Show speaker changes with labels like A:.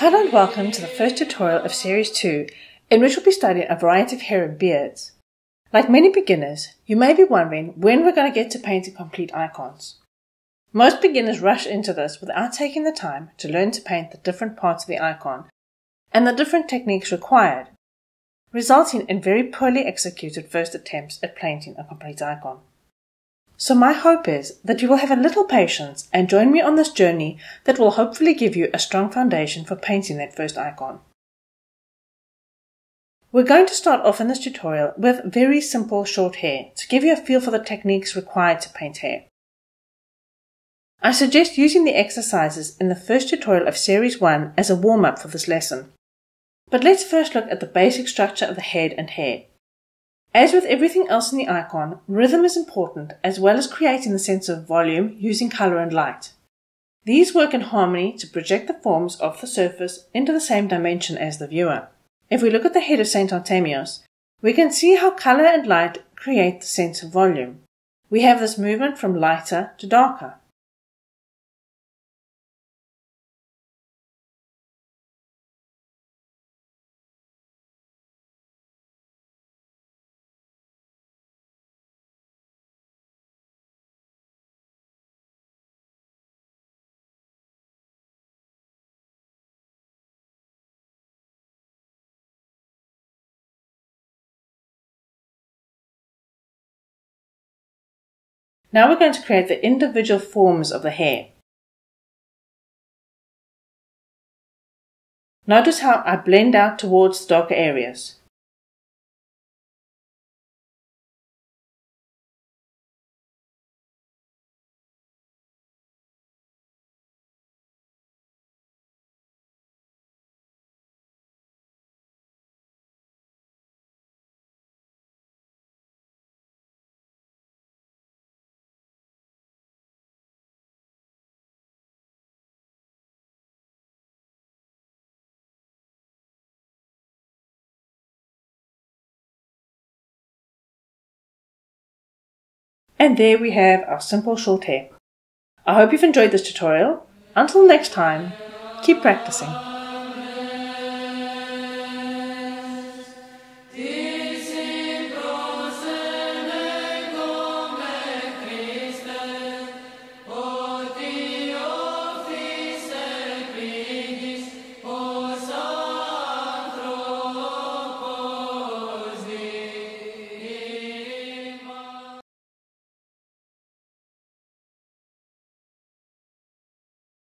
A: Hello and welcome to the first tutorial of Series 2, in which we'll be studying a variety of hair and beards. Like many beginners, you may be wondering when we're going to get to painting complete icons. Most beginners rush into this without taking the time to learn to paint the different parts of the icon and the different techniques required, resulting in very poorly executed first attempts at painting a complete icon. So my hope is that you will have a little patience and join me on this journey that will hopefully give you a strong foundation for painting that first icon. We're going to start off in this tutorial with very simple short hair to give you a feel for the techniques required to paint hair. I suggest using the exercises in the first tutorial of Series 1 as a warm-up for this lesson. But let's first look at the basic structure of the head and hair. As with everything else in the icon, rhythm is important as well as creating the sense of volume using color and light. These work in harmony to project the forms of the surface into the same dimension as the viewer. If we look at the head of Saint Artemios, we can see how color and light create the sense of volume. We have this movement from lighter to darker. Now we're going to create the individual forms of the hair. Notice how I blend out towards the darker areas. And there we have our simple short hair. I hope you've enjoyed this tutorial. Until next time, keep practicing.